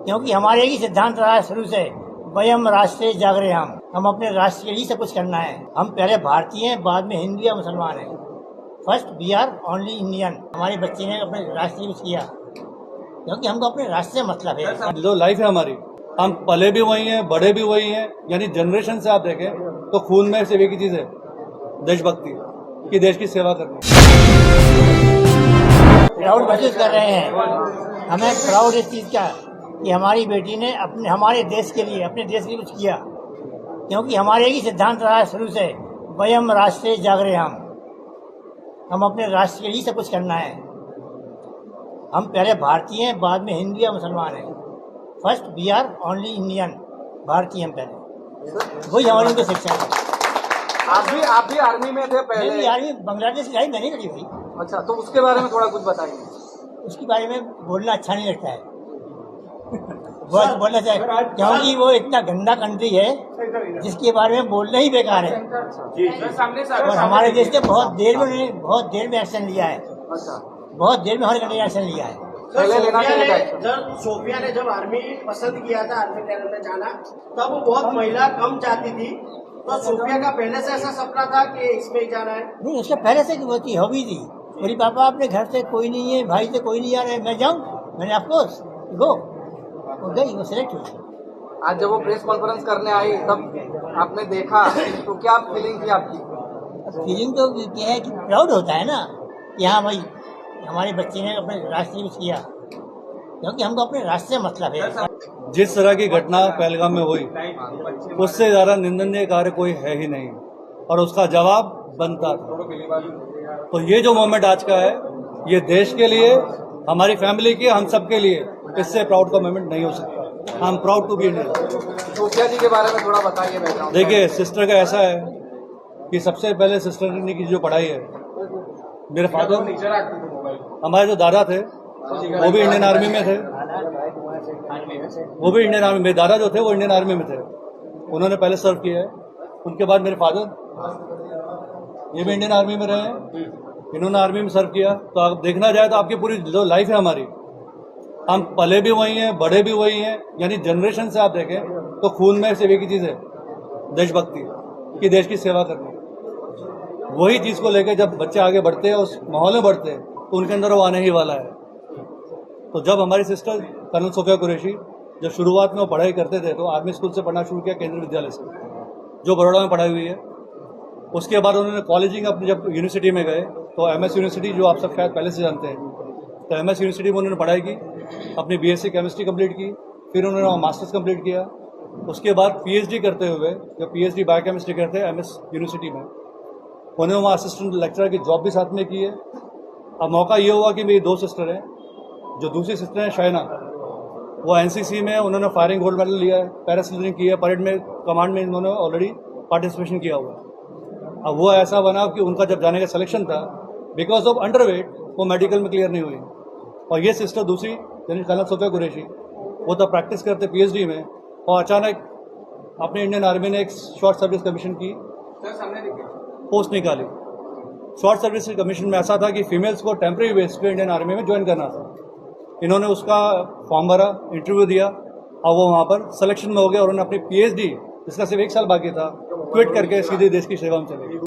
क्योंकि हमारे ही सिद्धांत रहा है शुरू से, वयम राष्ट्र जागरे हम अपने राष्ट्र के लिए सब कुछ करना है। हम पहले भारतीय हैं, बाद में हिंदू या मुसलमान हैं। First we are only Indian. हमारे बच्चे ने अपने राष्ट्र के लिए किया क्योंकि हमको अपने राष्ट्र से मतलब है। जो लाइफ है हमारी, हम पले भी वही हैं, बड़े भी वही हैं, यानी जनरेशन से आप देखें तो खून में सिर्फ एक ही चीज है, देशभक्ति की, देश की सेवा करनी। प्राउड महसूस कर रहे हैं, हमें प्राउड इस चीज का कि हमारी बेटी ने अपने हमारे देश के लिए, अपने देश के लिए कुछ किया, क्योंकि हमारे ही सिद्धांत रहा है शुरू से, वयम राष्ट्र जागरे हम अपने राष्ट्र के लिए सब कुछ करना है। हम पहले भारतीय हैं, बाद में हिंदू या मुसलमान हैं। First we are only Indian, भारतीय हम पहले, वही हमारी उनको शिक्षा है। आप भी आर्मी में थे पहले? नहीं, आर्मी बांग्लादेश की मैंने करी भाई। अच्छा, तो उसके बारे में थोड़ा कुछ बताइए। उसके बारे में बोलना अच्छा नहीं लगता है बहुत बोलना चाहिए, क्योंकि वो इतना गंदा कंट्री है जिसके बारे में बोलना ही बेकार है। और हमारे देश ने बहुत देर में एक्शन लिया है। बहुत देर में हर कंट्री ने एक्शन लिया है। सोफिया ने जब आर्मी पसंद किया था, आर्मी ट्रेनर में जाना, तब वो बहुत महिला कम चाहती थी। तो सोफिया का पहले से ऐसा सपना था कि इसमें ही जाना है? नहीं, उसका पहले से होती हॉबी थी। मेरी पापा अपने घर से कोई नहीं है, भाई से कोई नहीं आ रहा है, मैं जाऊँ, मैंने ऑफकोर्स गो, वो गई, वो सिलेक्ट हुई। आज जब वो प्रेस कॉन्फ्रेंस करने आई तब आपने देखा तो क्या फीलिंग थी आपकी? फीलिंग तो क्या है कि प्राउड होता है ना कि हाँ भाई हमारे बच्चे ने अपने राष्ट्र में किया, क्योंकि हमको अपने राष्ट्र से मतलब है। जिस तरह की घटना पहलगाम में हुई, उससे ज्यादा निंदनीय कार्य कोई है ही नहीं, और उसका जवाब बनता था। तो ये जो मोमेंट आज का है, ये देश के लिए, हमारी फैमिली के, हम सब के लिए, इससे प्राउड का मोमेंट नहीं हो सकता। I am proud to be Indian. Sophia ji के बारे में थोड़ा बताइए बैकग्राउंड। देखिए, सिस्टर का ऐसा है कि सबसे पहले सिस्टर ने की जो पढ़ाई है, मेरे फादर, हमारे जो दादा थे वो भी इंडियन आर्मी में थे, मेरे दादा जो थे वो इंडियन आर्मी में थे, उन्होंने पहले सर्व किया है। उनके बाद मेरे फादर, ये भी इंडियन आर्मी में रहे हैं, इन्होंने आर्मी में सर्व किया। तो आप देखना जाए तो आपकी पूरी जो लाइफ है हमारी, हम पले भी वही हैं, बड़े भी वही हैं, यानी जनरेशन से आप देखें तो खून में सिर्फ एक ही चीज है, देशभक्ति की, देश की सेवा करनी। वही चीज को लेकर जब बच्चे आगे बढ़ते हैं, उस माहौल में बढ़ते हैं, तो उनके अंदर वो आने ही वाला है। तो जब हमारी सिस्टर कर्नल सोफिया कुरैशी जब शुरुआत में वो पढ़ाई करते थे, तो आर्मी स्कूल से पढ़ना शुरू किया, केंद्रीय विद्यालय से, जो बड़ौदा में पढ़ाई हुई है। उसके बाद उन्होंने कॉलेजिंग अपनी जब यूनिवर्सिटी में गए, तो एमएस यूनिवर्सिटी, जो आप सब शायद पहले से जानते हैं, तो एमएस यूनिवर्सिटी में उन्होंने पढ़ाई की, अपनी बीएससी केमिस्ट्री कंप्लीट की, फिर उन्होंने वहाँ मास्टर्स कंप्लीट किया। उसके बाद पीएचडी करते हुए, जब पीएचडी बायोकेमिस्ट्री करते हैं एमएस यूनिवर्सिटी में, उन्होंने वहाँ असिस्टेंट लेक्चरर की जॉब भी साथ में की है। अब मौका ये हुआ कि मेरी दो सिस्टर हैं, जो दूसरी सिस्टर हैं शाइना, वो एनसीसी में, उन्होंने फायरिंग गोल्ड मेडल लिया है, पैरासेलिंग की है, परेड में, कमांड में उन्होंने ऑलरेडी पार्टिसिपेशन किया हुआ है। अब वो ऐसा बना कि उनका जब जाने का सिलेक्शन था, बिकॉज ऑफ अंडरवेट वो मेडिकल में क्लियर नहीं हुई। और ये सिस्टर दूसरी, यानी कर्नल सोफिया कुरैशी, वो तब प्रैक्टिस करते पीएचडी में, और अचानक अपने इंडियन आर्मी ने एक शॉर्ट सर्विस कमीशन की पोस्ट निकाली। शॉर्ट सर्विस कमीशन में ऐसा था कि फीमेल्स को टेम्परेरी बेस पे इंडियन आर्मी में ज्वाइन करना था। इन्होंने उसका फॉर्म भरा, इंटरव्यू दिया, और वो वहाँ पर सिलेक्शन में हो गया, और उन्होंने अपनी पीएचडी, जिसका सिर्फ 1 साल बाकी था, क्विट करके सीधे देश की सेवा में चले गए।